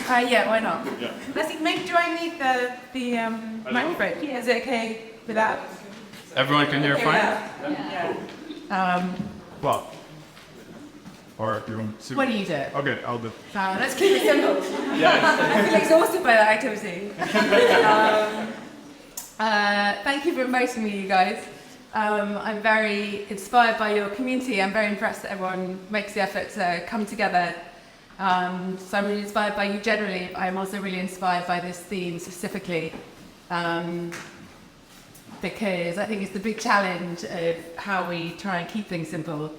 Yeah, why not? Yeah. Leslie, maybe do I need the microphone? Is it okay with that? Everyone can hear fine? Yeah. Well, or if you want to... What do you do? Okay, I'll do. Let's keep it simple. I feel exhausted by that activity. Thank you for inviting me, you guys. I'm very inspired by your community. I'm very impressed that everyone makes the effort to come together. So I'm really inspired by you generally. I'm also really inspired by this theme specifically, because I think it's the big challenge of how we try and keep things simple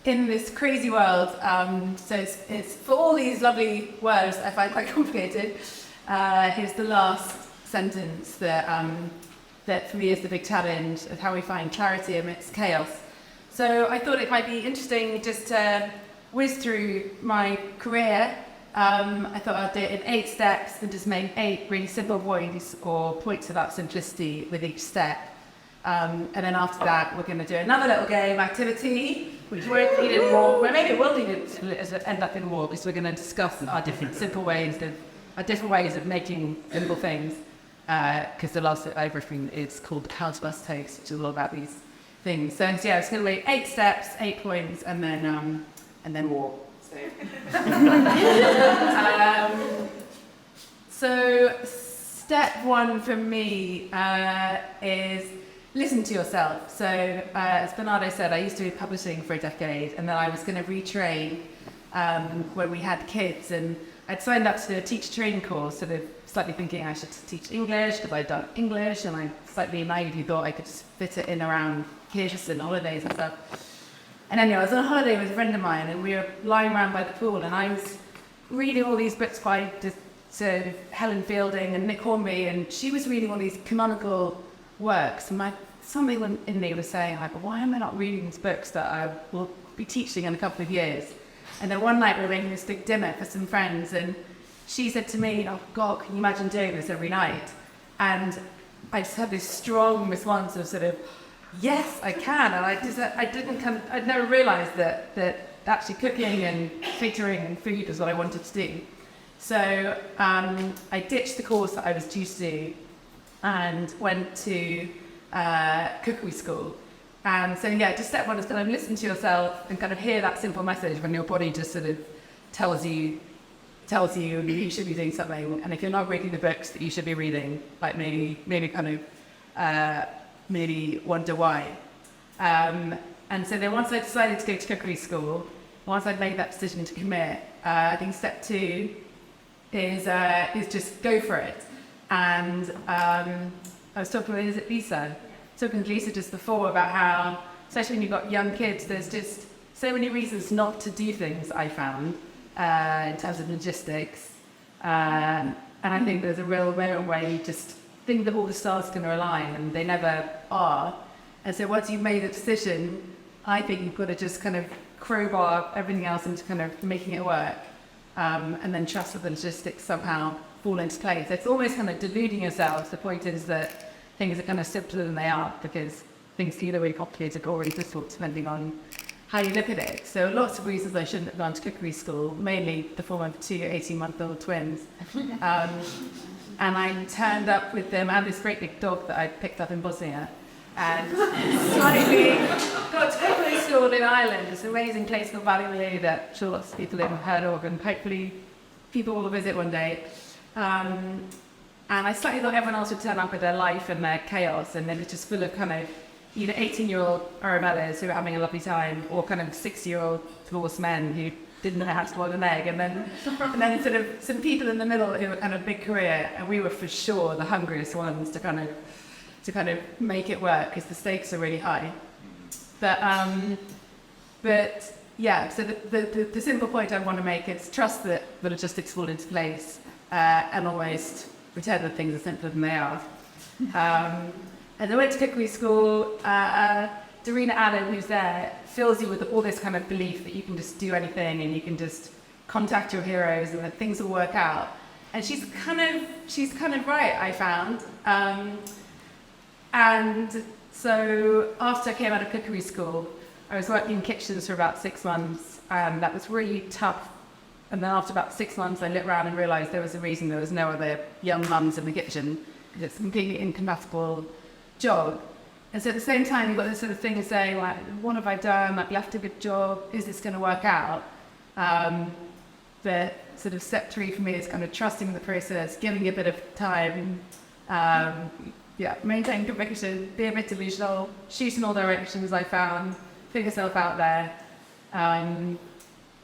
in this crazy world. So it's for all these lovely words that I find quite complicated. Here's the last sentence that for me is the big challenge of how we find clarity amidst chaos. So I thought it might be interesting just to whiz through my career. I thought I'd do it in 8 steps and just make 8 really simple points or points about simplicity with each step. And then after that, we're going to do another little game activity, which won't need it more. Well, maybe it will need it to end up in more, because we're going to discuss our different ways of making simple things. Because the last bit I've written is called House Bus Toast, which is all about these things. So yeah, it's going to be 8 steps, 8 points, and then more. So step 1 for me is listen to yourself. So as Bernardo said, I used to be publishing for a decade, and then I was going to retrain when we had kids, and I'd signed up to do a teacher training course, sort of slightly thinking I should teach English because I'd done English, and I slightly naively thought I could just fit it in around kids and holidays and stuff. And anyway, I was on a holiday with a friend of mine, and we were lying around by the pool, and I was reading all these books by sort of Helen Fielding and Nick Hornby, and she was reading all these canonical works, and something in me was saying, like, why am I not reading these books that I will be teaching in a couple of years? And then one night we were making this big dinner for some friends, and she said to me, oh God, can you imagine doing this every night? And I just had this strong response of sort of, yes, I can. And I'd never realised that actually cooking and catering and food was what I wanted to do. So I ditched the course that I was due to do and went to cookery school. And so yeah, just step 1 is kind of listen to yourself and kind of hear that simple message when your body just sort of tells you you should be doing something, and if you're not reading the books that you should be reading, like maybe kind of maybe wonder why. And so then once I decided to go to cookery school, once I'd made that decision to commit, I think step 2 is just go for it. And I was talking with Lisa just before about how, especially when you've got young kids, there's just so many reasons not to do things, I found, in terms of logistics. And I think there's a real moment where you just think that all the stars are going to align, and they never are. And so once you've made a decision, I think you've got to just kind of crowbar everything else into kind of making it work, and then trust that the logistics somehow fall into place. It's almost kind of deluding yourself. The point is that things are kind of simpler than they are, because things can either be complicated or really difficult depending on how you look at it. So lots of reasons I shouldn't have gone to cookery school, mainly the form of 2 18-month-old twins. And I turned up with them and this great big dog that I picked up in Bosnia, and slightly got to cookery school in Ireland, this amazing place called Ballymaloe that I'm sure lots of people have heard of, and hopefully people will visit one day. And I slightly thought everyone else would turn up with their life and their chaos, and then it's just full of kind of either 18-year-old Aramellas who are having a lovely time, or kind of 60-year-old divorced men who didn't know how to boil an egg, and then sort of some people in the middle who were kind of big career, and we were for sure the hungriest ones to kind of make it work, because the stakes are really high. But yeah, so the simple point I want to make is trust that the logistics fall into place, and almost pretend that things are simpler than they are. And I went to cookery school. Darina Allen, who's there, fills you with all this kind of belief that you can just do anything and you can just contact your heroes and that things will work out. And she's kind of right, I found. And so after I came out of cookery school, I was working in kitchens for about 6 months, and that was really tough And then after about 6 months, I looked around and realised there was a reason there was no other young mums in the kitchen. It's a completely incompatible job. And so at the same time, you've got this sort of thing saying, like, what have I done? I've left a good job. Is this going to work out? The sort of step 3 for me is kind of trusting the process, giving it a bit of time, maintain conviction, be a bit delusional, shoot in all directions I found, figure yourself out there.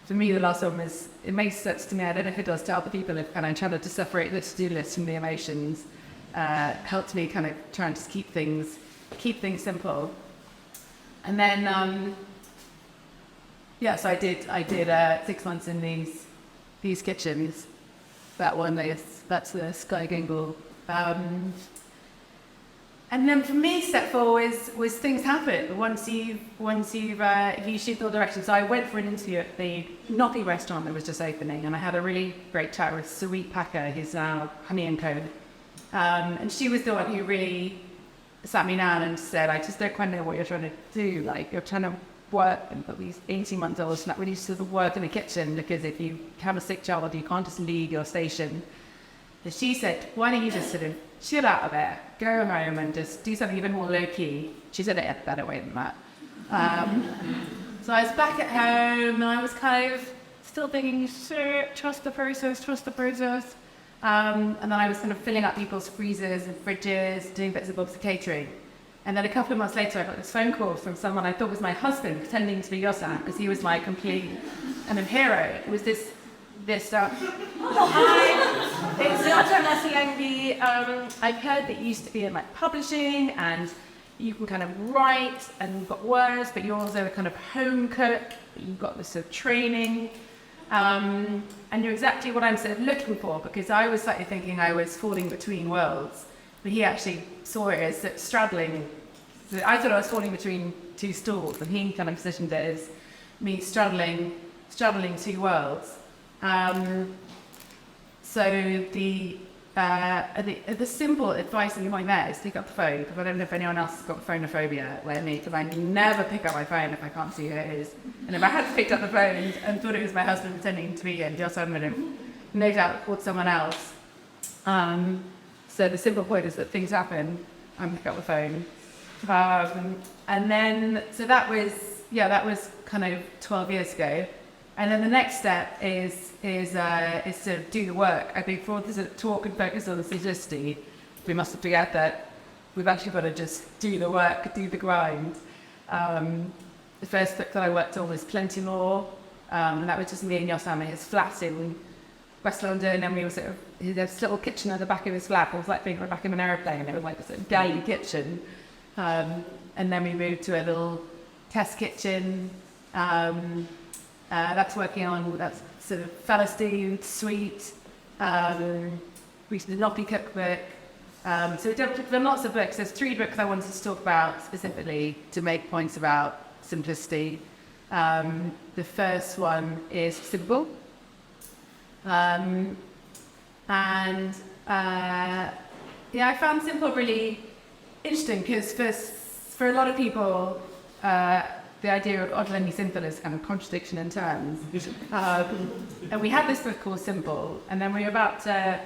For me, the last one was, it makes sense to me, I don't know if it does to other people, and I'm trying to separate the to-do list from the emotions, helped me kind of try and just keep things simple. And then, so I did 6 months in these kitchens. That's the Sky Gingle. And then for me, step 4 was things happen once you shoot all directions. So I went for an interview at the Noppy restaurant that was just opening, and I had a really great chat with Sarit Packer, who's now Honey and Co. And she was the one who really sat me down and said, I just don't quite know what you're trying to do. Like, you're trying to work, and at least 18 months old, not really sort of work in the kitchen, because if you have a sick child, you can't just leave your station. And she said, why don't you just sort of chill out of it, go home and just do something even more low-key. She said it in a better way than that. So I was back at home, and I was kind of still thinking, sure, trust the process. And then I was kind of filling up people's freezers and fridges, doing bits and bobs of catering. And then a couple of months later, I got this phone call from someone I thought was my husband, pretending to be Yossam, because he was my complete kind of hero. It was this hi, it's Yossam Nasiyangi. I've heard that you used to be in like publishing, and you can kind of write, and you've got words, but you're also a kind of home cook. You've got this sort of training. And you're exactly what I'm sort of looking for, because I was slightly thinking I was falling between worlds, but he actually saw it as straddling. So I thought I was falling between 2 stools, and he kind of positioned it as me straddling 2 worlds. So the simple advice in my there is pick up the phone, because I don't know if anyone else has got phonophobia like me, because I never pick up my phone if I can't see who it is. And if I had picked up the phone and thought it was my husband pretending to be him, just I would have no doubt called someone else. So the simple point is that things happen, I pick up the phone. And then, so that was kind of 12 years ago. And then the next step is to do the work. I think for this talk and focus on the simplicity, we must forget that we've actually got to just do the work, do the grind. The first book that I worked on was Plenty More, and that was just me and Yossam in his flat in West London, and we were sort of, he had this little kitchen at the back of his flat. It was like being on the back of an aeroplane. It was like a sort of galley kitchen. And then we moved to a little test kitchen. That's working on that sort of Palestine suite. We did the Noppy cookbook. So we've done lots of books. There's 3 books I wanted to talk about specifically to make points about simplicity. The first one is Simple. I found Simple really interesting, because for a lot of people, the idea of utterly simple is kind of contradiction in terms. And we had this book called Simple, and then we were about to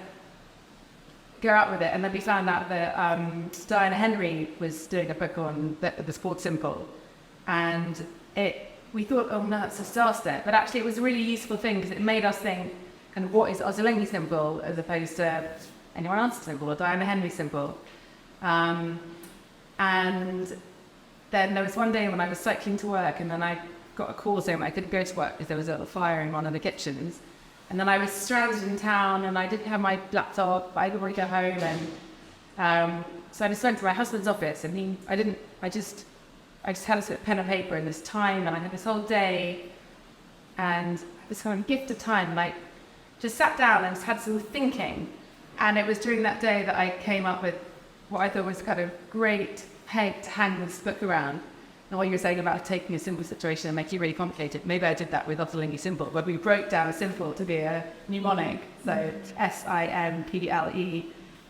go out with it, and then we found out that Diana Henry was doing a book on the sport Simple, and we thought, oh no, that's a star step, but actually it was a really useful thing, because it made us think, and what is Ottolenghi Simple as opposed to anyone else's Simple or Diana Henry Simple. And then there was one day when I was cycling to work, and then I got a call saying I couldn't go to work because there was a fire in one of the kitchens. And then I was stranded in town, and I didn't have my laptop, I didn't want to go home, and so I just went to my husband's office, and I just had a sort of pen and paper in this time, and I had this whole day, and this kind of gift of time, and I just sat down and just had some thinking. And it was during that day that I came up with what I thought was kind of great peg to hang this book around. And what you were saying about taking a simple situation and making it really complicated, maybe I did that with Ottolenghi Simple, but we broke down Simple to be a mnemonic. So SIMPLE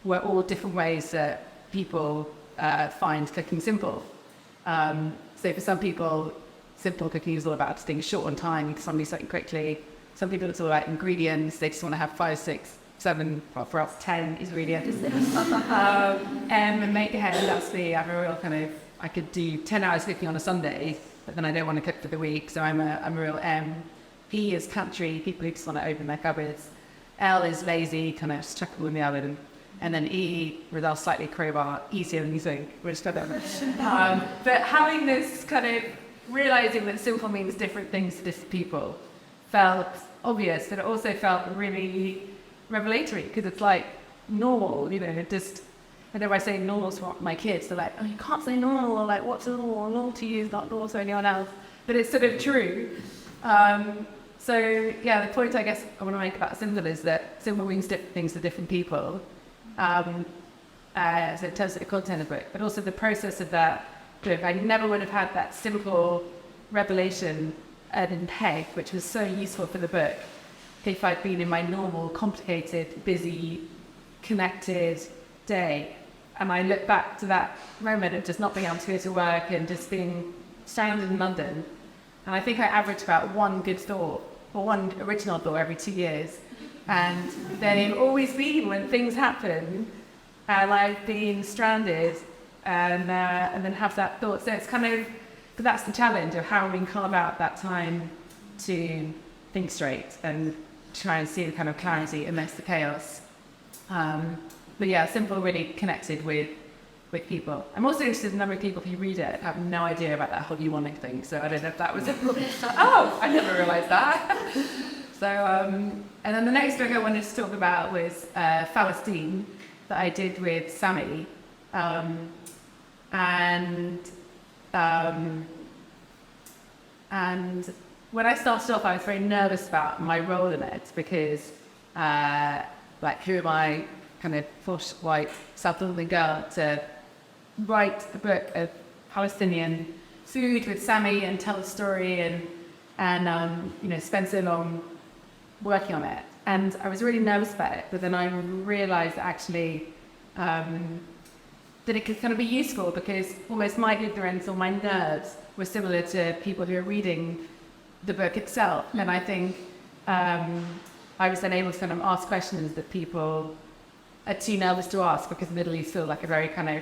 were all different ways that people find cooking simple. So for some people, simple cooking is all about staying short on time, somebody something quickly. Some people it's all about ingredients. They just want to have 5, 6, 7, well, for us 10 ingredients. And make ahead. That's me. I'm a real kind of, I could do 10 hours cooking on a Sunday, but then I don't want to cook for the week. So I'm a real M. P is country, people who just want to open their cupboards. L is lazy, kind of just chuck it in the oven. And then E, with our slightly crowbar, easier than you think, which kind of, but having this kind of realizing that simple means different things to different people felt obvious, but it also felt really revelatory because it's like normal, just whenever I say normal to my kids, they're like, oh, you can't say normal, or like, what's normal? Normal to you is not normal to anyone else, but it's sort of true. So yeah, the point I guess I want to make about simple is that simple means different things to different people. So in terms of the content of the book, but also the process of that book. I never would have had that simple revelation in Peg, which was so useful for the book, if I'd been in my normal, complicated, busy, connected day. And I look back to that moment of just not being able to go to work and just being stranded in London. And I think I averaged about one good thought, or one original thought every 2 years. And they've always been when things happen, and I've been stranded, and then have that thought. So it's kind of, but that's the challenge of how we carve out that time to think straight and try and see the kind of clarity amidst the chaos. But yeah, simple really connected with people. I'm also interested in the number of people who read it have no idea about that whole you wanting thing. So I don't know if that was oh, I never realised that. So, and then the next book I wanted to talk about was Palestine that I did with Sammy. And when I started off, I was very nervous about my role in it because, like, who am I, kind of posh, white, South London girl, to write a book of Palestinian food with Sammy and tell a story and spend so long working on it. And I was really nervous about it, but then I realised actually that it could kind of be useful because almost my ignorance or my nerves were similar to people who are reading the book itself. And I think I was then able to kind of ask questions that people are too nervous to ask because the Middle East feels like a very kind of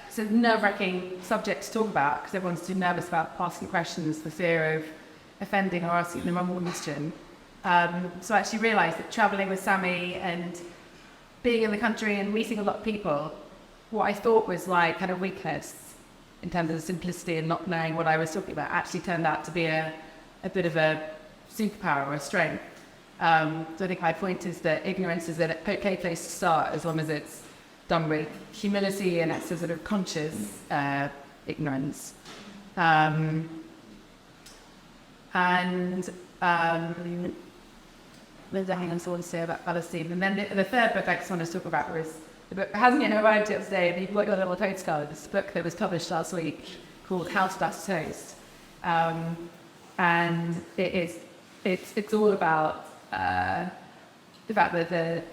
sort of nerve-wracking subject to talk about because everyone's too nervous about asking questions for fear of offending or asking the wrong question. So I actually realised that travelling with Sammy and being in the country and meeting a lot of people, what I thought was like kind of weakness in terms of simplicity and not knowing what I was talking about actually turned out to be a bit of a superpower or a strength. So I think my point is that ignorance is an okay place to start as long as it's done with humility and it's a sort of conscious ignorance. There's a hang on to say about Palestine. And then the third book I just wanted to talk about was the book that hasn't yet arrived yet today, but you've got your little postcard. This book that was published last week called How to Bust Toast. And it's all about the fact that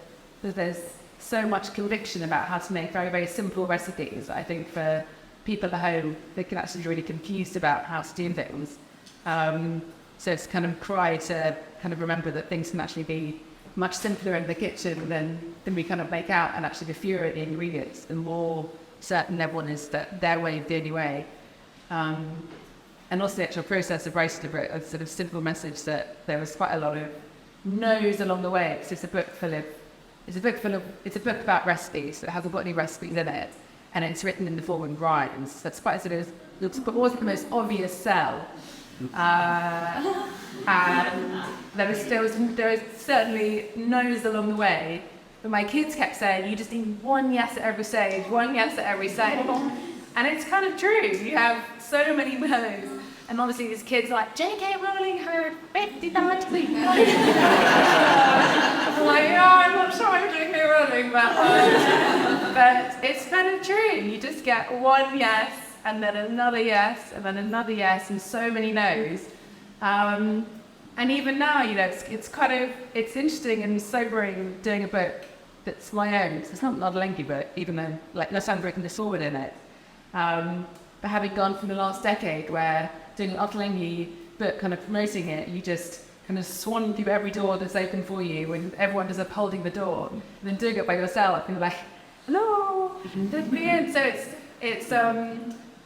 there's so much conviction about how to make very, very simple recipes. I think for people at home, they can actually be really confused about how to do things. So it's kind of cry to kind of remember that things can actually be much simpler in the kitchen than we kind of make out, and actually the fewer the ingredients, the more certain everyone is that their way is the only way. And also the actual process of writing a sort of simple message that there was quite a lot of no's along the way. It's a book about recipes, so it hasn't got any recipes in it, and it's written in the form of rhymes. That's quite sort of, but wasn't the most obvious sell. And there was certainly no's along the way, but my kids kept saying, you just need one yes at every stage, and it's kind of true. You have so many no's, and obviously these kids are like, J.K. Rowling heard 50 times. I'm like, yeah, I'm not sure I'm J.K. Rowling, but it's kind of true. You just get one yes, and then another yes, and then another yes, and so many no's. And even now, it's interesting and sobering doing a book that's my own. So it's not a lengthy book, even though, let's have written this forward in it. But having gone from the last decade where doing an lengthy book, kind of promoting it, you just kind of swan through every door that's open for you when everyone is upholding the door, and then doing it by yourself and like, hello, let me in. So it's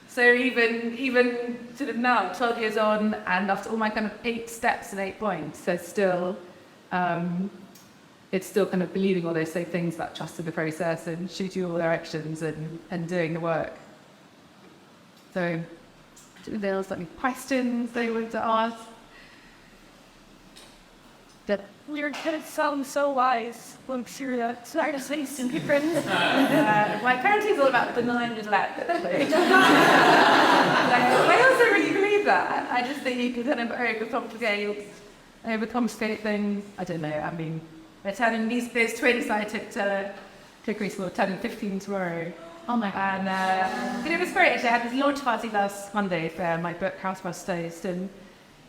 so even sort of now, 12 years on, and after all my kind of 8 steps and 8 points, there's still it's still kind of believing all those same things about trusting the process and shooting all directions and doing the work. So, do there was any questions they wanted to ask? Your kids sound so wise. I'm serious. Sorry to say some different. My parenting's all about benign neglect. I also really believe that. I just think you can kind of overcomplicate things. I don't know. I mean, they're turning these twins I took to cookery school, turning 15 tomorrow. Oh my God. And it was great. Actually, I had this launch party last Monday for my book House Must Toast, and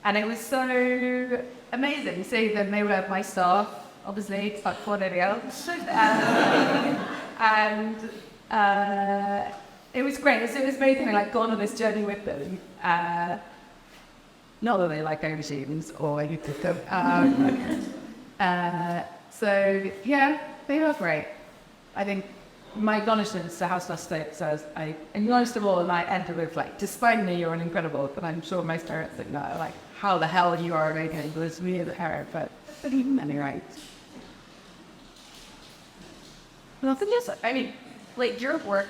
it was so amazing seeing them. They were my staff, obviously, it's like for everybody else. And it was great. It was amazing, like, gone on this journey with them. Not that they like aubergines or anything. So, yeah, they were great. I think my acknowledgements to House Must Toast says, I acknowledge them all, and I enter with, like, despite me, you're an incredible, but I'm sure most parents think, no, like, how the hell you are making English me as a parent, but anyway. Well, I mean, like, your work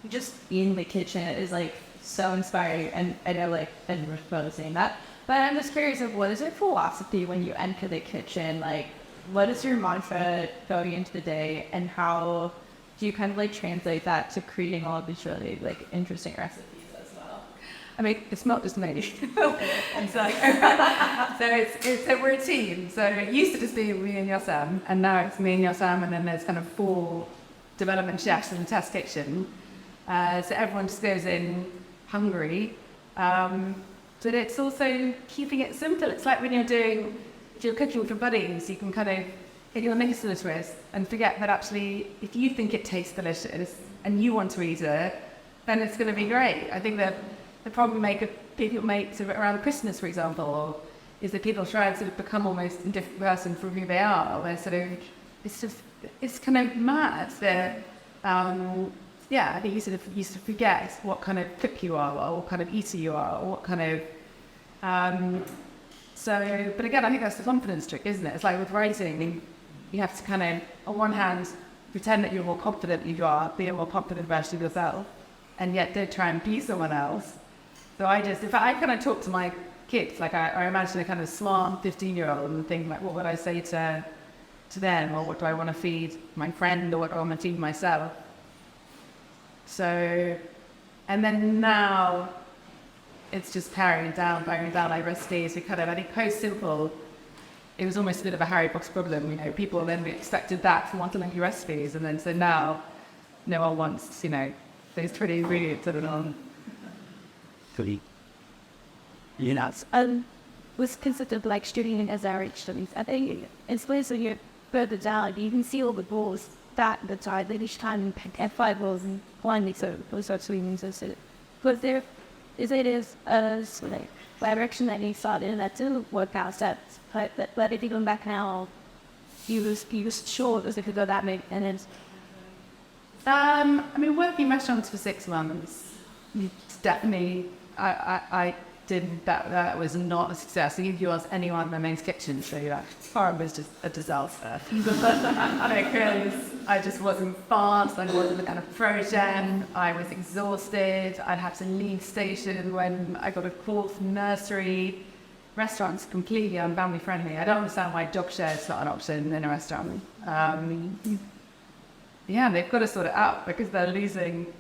just in the kitchen is, like, so inspiring, and I know, like, and we're both saying that, but I'm just curious of what is your philosophy when you enter the kitchen? Like, what is your mantra going into the day, and how do you kind of, like, translate that to creating all of these really, like, interesting recipes as well? I mean, it's not just me. So we're a team. So it used to just be me and Yossam, and now it's me and Yossam, and then there's kind of 4 development chefs in the test kitchen. So everyone just goes in hungry. But it's also keeping it simple. It's like when if you're cooking with your buddies, you can kind of get your mix to the twist and forget that actually, if you think it tastes delicious and you want to eat it, then it's going to be great. I think that the problem people make sort of around Christmas, for example, is that people try and sort of become almost a different person from who they are. They're sort of, it's kind of mad that, I think you sort of used to forget what kind of cook you are, or what kind of eater you are, or what kind of, but again, I think that's the confidence trick, isn't it? It's like with writing, you have to kind of, on one hand, pretend that you're more confident than you are, be a more confident version of yourself, and yet don't try and be someone else. So in fact, I kind of talk to my kids, like I imagine a kind of smart 15-year-old and think, like, what would I say to them, or what do I want to feed my friend, or what do I want to feed myself? So, and then now, it's just carrying down like recipes. We kind of, I think, post simple, it was almost a bit of a Harry Potter problem. You know, people then expected that from wanting lengthy recipes, and then so now, no one wants, those 20 ingredients that are on. Was considered like studying as our studies. I think it's when you further down, you can see all the balls that the side that each time and 5 balls and finally so those are swings as it. But there is a sort of direction that you started and that didn't work out but if you go back now you was sure as if you go that big and it's I mean, working in restaurants for 6 months, it's definitely, I didn't, that was not a success. If you ask anyone in my main kitchen, so that farm was just a disaster. Because I just wasn't fast, I wasn't the kind of pro-gen, I was exhausted, I'd have to leave station when I got a call from nursery. Restaurants completely unfamily friendly. I don't understand why dog share is not an option in a restaurant. They've got to sort it out because they're losing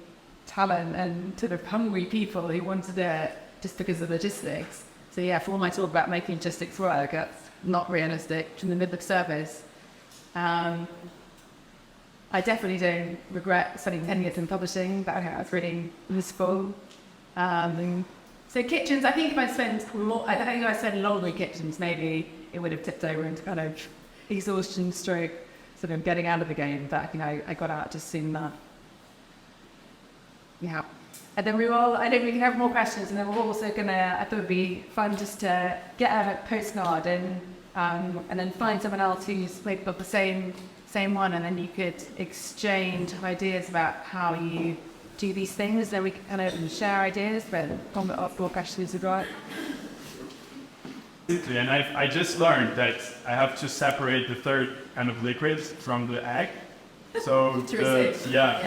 talent and sort of hungry people who want to do it just because of logistics. So for all my talk about making logistics work, that's not realistic in the middle of service. I definitely don't regret spending 10 years in publishing, but I think that's really useful. So kitchens, I think if I spent longer in kitchens, maybe it would have tipped over into kind of exhaustion stroke, sort of getting out of the game. But I got out just soon enough. Yeah. And then I think we can have more questions, and then we're also I thought it would be fun just to get a postcard and and then find someone else who's maybe got the same one, and then you could exchange ideas about how you do these things. Then we can kind of share ideas, but comment off questions as well. And I just learned that I have to separate the third kind of liquid from the egg. So because That's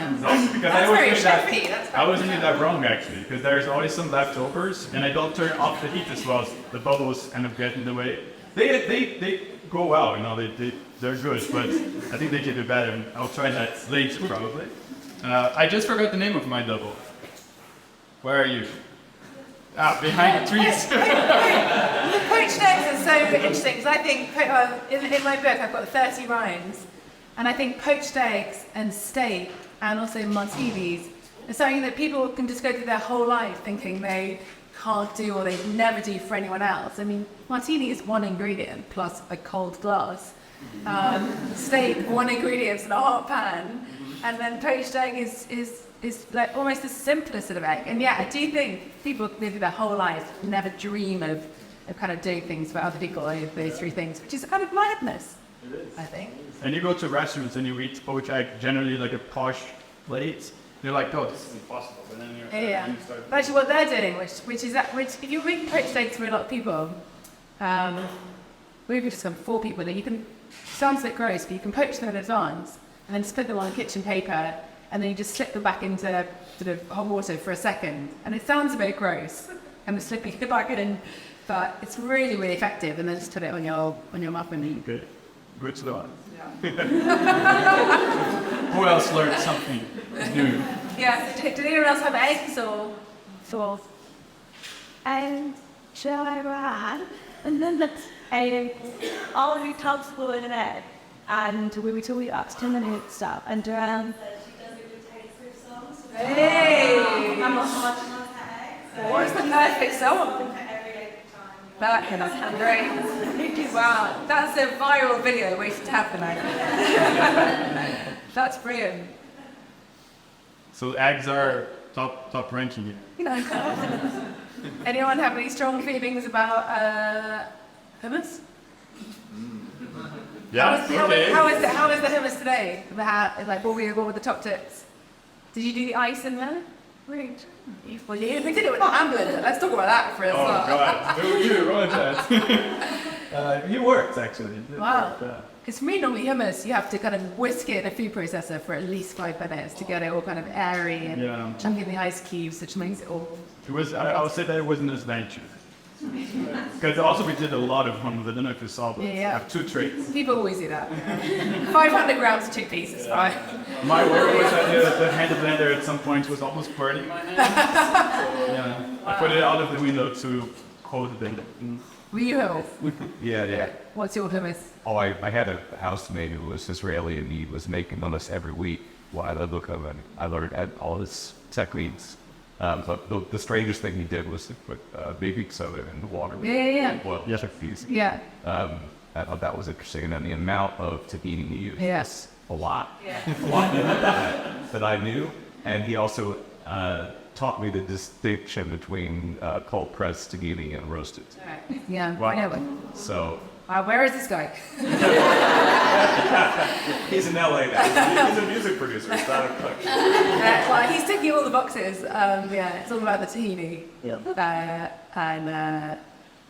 very chefy. I was doing that wrong actually, because there's always some leftovers, and I don't turn off the heat as well. So the bubbles kind of get in the way. They go well, you know. They're good, but I think they can do better. And I'll try that later probably. I just forgot the name of my double. Where are you? Behind the trees. Poached eggs are so interesting because I think in my book I've got 30 rhymes, and I think poached eggs and steak and also martinis are something that people can just go through their whole life thinking they can't do or they'd never do for anyone else. I mean, martini is one ingredient plus a cold glass. Steak, one ingredient in a hot pan, and then poached egg is like almost the simplest sort of egg. And yeah, I do think people live their whole life never dream of kind of doing things for other people, those three things, which is a kind of madness, I think. And you go to restaurants and you eat poached egg, generally like a posh plate. You're like, oh, this is impossible. But then you start. But actually, what they're doing, which if you make poached eggs for a lot of people, we've just got 4 people that you can. Sounds a bit gross, but you can poach them in advance and then split them on kitchen paper, and then you just slip them back into sort of hot water for a second. And it sounds a bit gross, and the slipping it back in, but it's really, really effective. And then just put it on your muffin. Good to know. Who else learned something new? Yeah. Did anyone else have eggs or? And shall I add? And then that's all of your tubs full in an egg. And we were talking about 10 minutes stuff. And She does a good taste for songs. Hey! I'm not so much on that. What's the perfect song? Every time. That sounds great. Wow, that's a viral video waiting to happen. That's brilliant. So eggs are top ranking here. You know. Anyone have any strong feelings about hummus? Yeah. How is the hummus today? What were the top tips? Did you do the ice in there? Great. Well, we did it with Hamblin. Let's talk about that for a start. God, who you wrote that? It worked actually. Wow. Because for me, normally hummus, you have to kind of whisk it in a food processor for at least 5 minutes to get it all kind of airy and chunky in the ice cubes, which makes it all. It was. I would say that it wasn't as adventure. Because also we did a lot of hummus. I don't know if you saw, but I have 2 trays. People always do that. 500 grams of chickpeas is fine. My worry was that the hand blender at some point was almost burning my hand. So, I put it out of the window to hold it in. Were you hummus? Yeah. What's your hummus? Oh, I had a housemate who was Israeli, and he was making hummus every week while I looked at him. I learned all his techniques. But the strangest thing he did was to put baking soda in the water. Yeah. Well, chickpeas. Yeah. I thought that was interesting, and then the amount of tahini he used. Yes. A lot. Yeah. A lot that I knew, and he also taught me the distinction between cold pressed tahini and roasted. Yeah. Wow. I know it. So. Where is this guy? He's in LA now. He's a music producer. He's not a cook. Well, he's ticking all the boxes. It's all about the tahini.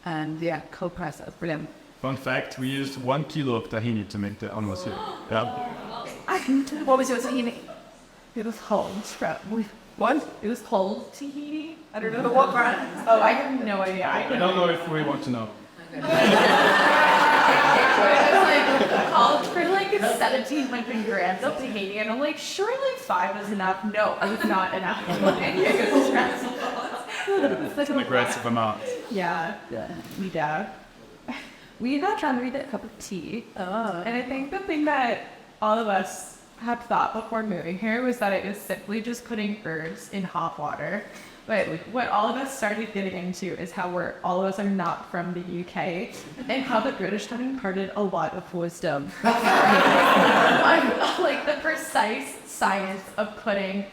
And cold press. That's brilliant. Fun fact: we used 1 kilo of tahini to make the hummus here. Yeah. What was your tahini? it was whole. What? It was whole tahini. I don't know. But what brand? Oh, I have no idea. I don't know if we want to know. It was like called for like 1700 grams of tahini, and I'm like, surely 5 is enough. No, it was not enough. It's an aggressive amount. Yeah, we do. We had trying to read a cup of tea, and I think the thing that all of us had thought before moving here was that it was simply just putting herbs in hot water. But what all of us started getting into is how all of us are not from the UK, and how the British have imparted a lot of wisdom. Like the precise science of putting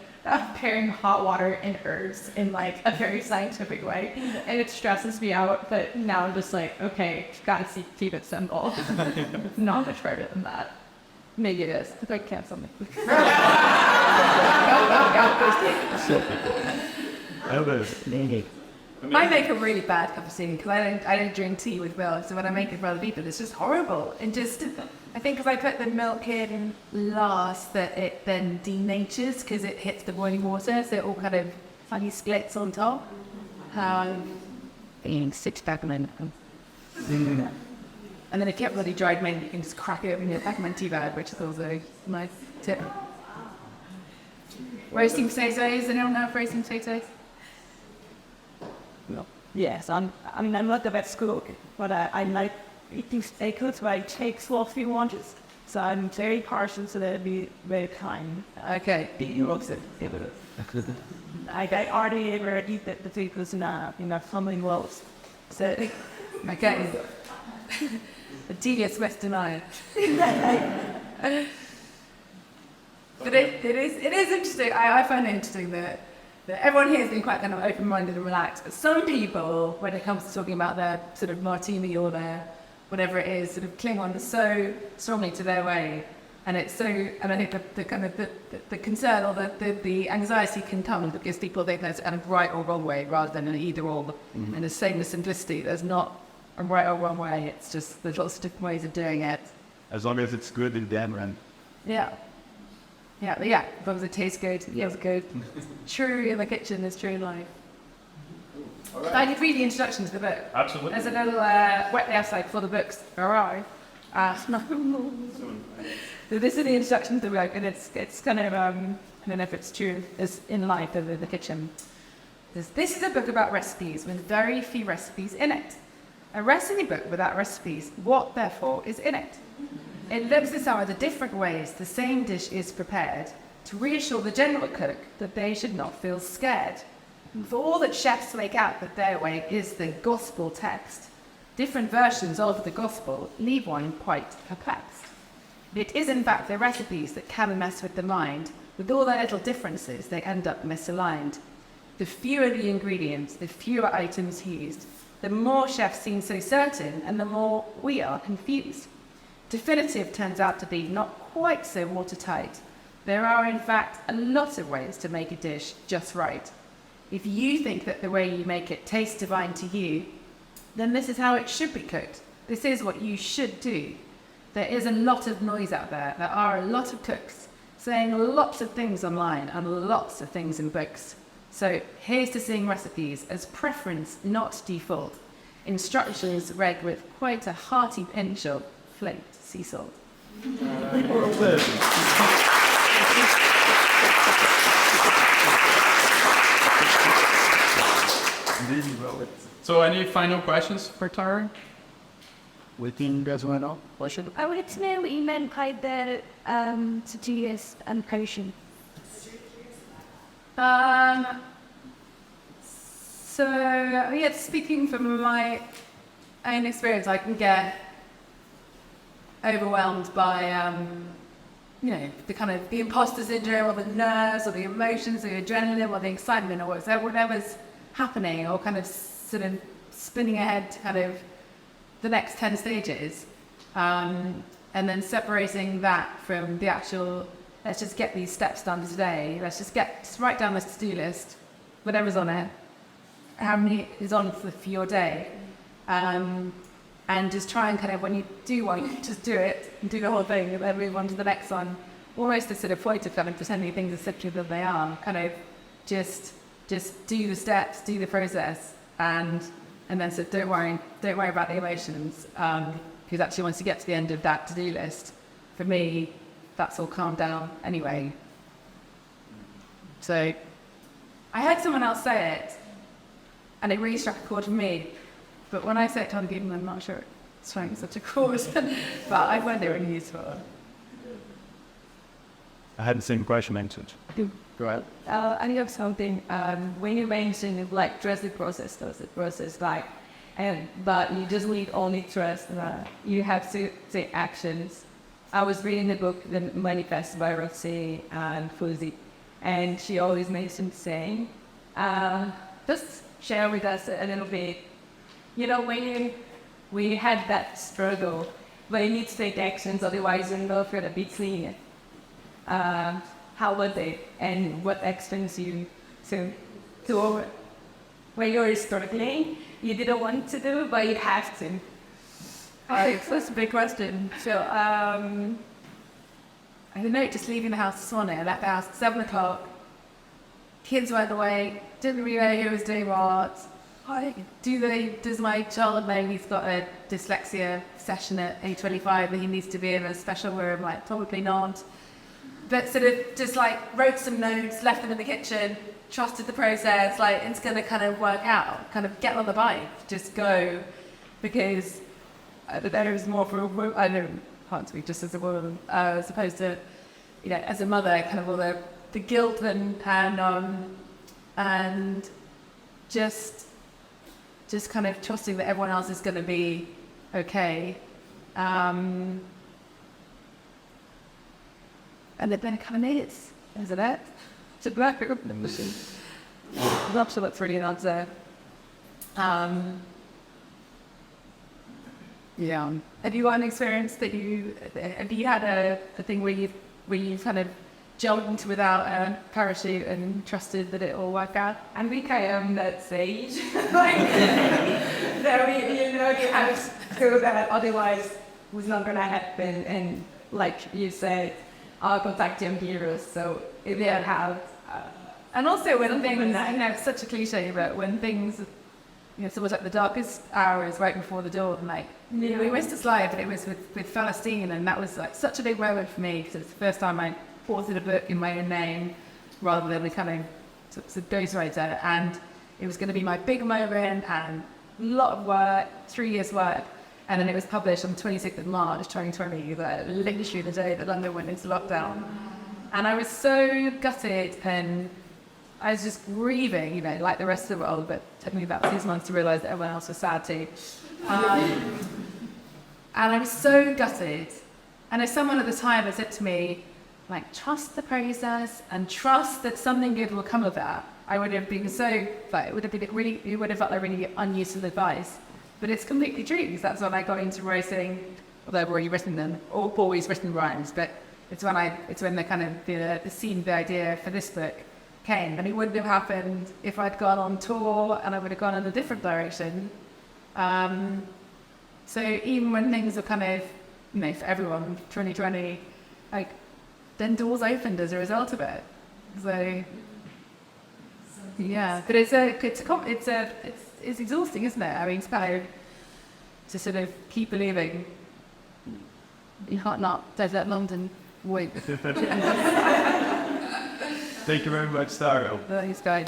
pairing hot water and herbs in like a very scientific way, and it stresses me out. But now I'm just like, okay, gotta keep it simple. It's not much better than that. Maybe it is. Because I can't something. I make a really bad cup of tea because I don't drink tea with milk. So when I make it for other people, it's just horrible. And just I think because I put the milk in last, that it then denatures because it hits the boiling water, so it all kind of funny splits on top. Eating 6 pack of mint. And then if you have bloody dried mint, you can just crack it open your packerman tea bag, which is also a nice tip. Roasting potatoes. Anyone know roasting potatoes? No. Yes, I'm not the best cook, but I like eating steak but it takes a few lunches. So I'm very partial to that, be very kind. Okay. You also I already ever eat the potatoes in something else. So Okay. A devious Western iron. But it is interesting. I find it interesting that everyone here has been quite kind of open-minded and relaxed. But some people, when it comes to talking about their sort of martini or their whatever it is, sort of cling on so strongly to their way. And it's so, and I think the kind of the concern or the anxiety can come because people think there's a right or wrong way rather than an either or. And the same with simplicity. There's not a right or wrong way. It's just there's lots of different ways of doing it. As long as it's good in the end. Yeah. As long as it tastes good, it feels good. True in the kitchen is true in life. Right. I did read the introduction to the book. Absolutely. There's a little wet outside for the books. Alright. So this is the introduction to the book, and it's kind of I don't know if it's true as in life of the kitchen. This is a book about recipes with very few recipes in it. A recipe book without recipes. What therefore is in it? It looks at some of the different ways the same dish is prepared to reassure the general cook that they should not feel scared. And for all that chefs make out that their way is the gospel text, different versions of the gospel leave one quite perplexed. It is in fact the recipes that can mess with the mind. With all their little differences, they end up misaligned. The fewer the ingredients, the fewer items used, the more chefs seem so certain and the more we are confused. Definitive turns out to be not quite so watertight. There are in fact a lot of ways to make a dish just right. If you think that the way you make it tastes divine to you, then this is how it should be cooked. This is what you should do. There is a lot of noise out there. There are a lot of cooks saying lots of things online and lots of things in books. So here's to seeing recipes as preference, not default. Instructions read with quite a hearty pinch of flaked sea salt. So any final questions for Tara? What do you guys want to know? I wanted to know what you meant by the to-do and potion. Speaking from my own experience, I can get overwhelmed by, the kind of the imposter syndrome or the nerves or the emotions or the adrenaline or the excitement or whatever's happening or kind of sort of spinning ahead to kind of the next 10 stages. And then separating that from the actual, let's just get these steps done today. Let's just write down this to-do list, whatever's on it, how many is on for your day. And just try and kind of, when you do one, just do it and do the whole thing and then move on to the next one. Almost a sort of point of kind of pretending things are simpler than they are. Kind of just do the steps, do the process, and then so don't worry about the emotions. Because actually once you get to the end of that to-do list, for me, that's all calmed down anyway. So I heard someone else say it, and it really struck a chord with me. But when I say it to other people, I'm not sure it's striking such a chord. But I find it really useful. I had the same question answered. Go ahead. I have something, when you mentioned like trust the process, but you just need only trust, you have to take actions. I was reading the book, The Manifest by Roxy and Fuzzy, and she always mentioned saying, just share with us a little bit. You know, we had that struggle, but you need to take actions, otherwise you're not going to be clean. How was it, and what actions you to when you're struggling, you didn't want to do, but you have to? That's a big question. So, I don't know, just leaving the house this morning. I left the house at 7 o'clock. Kids went away, didn't really know who was doing what. Does my child know he's got a dyslexia session at 8:25 that he needs to be in a special room? Like, probably not. But sort of just like wrote some notes, left them in the kitchen, trusted the process, like it's going to kind of work out, kind of get on the bike, just go. Because there is more for a woman, I don't, can't speak just as a woman, as opposed to, you know, as a mother, kind of all the guilt and just kind of trusting that everyone else is going to be okay. And then it kind of is, isn't it? It's a black machine. Love to look for the answer. Yeah. Have you got an experience that have you had a thing where you've kind of jumped into without a parachute and trusted that it will work out? I think I am that sage. Like, you have to do that, otherwise it's not going to happen. And like you said, I'll contact your heroes. So if they have, and also when things, I know it's such a cliche, but when things, you know, someone's like the darkest hour is right before the dawn. Like, we missed a slide, but it was with Palestine, and that was like such a big moment for me because it's the first time I authored a book in my own name rather than becoming a ghostwriter, and it was going to be my big moment and a lot of work, 3 years work. And then it was published on the 26th of March 2020, literally the day that London went into lockdown. And I was so gutted, and I was just grieving, you know, like the rest of the world, but it took me about 6 months to realise that everyone else was sad too. And I was so gutted. And as someone at the time had said to me, like, trust the process and trust that something good will come of that, I would have been so, like, it would have felt like really unuseful advice. But it's completely true, because that's when I got into writing, although I've already written them, or always written rhymes, but it's when the kind of the scene, the idea for this book came. And it wouldn't have happened if I'd gone on tour and I would have gone in a different direction. So even when things are kind of, you know, for everyone, 2020, like, then doors opened as a result of it. So, yeah, but it's exhausting, isn't it? I mean, it's kind of to sort of keep believing. You can't not desert London wait. Thank you very much, Sarah. Thanks, guys.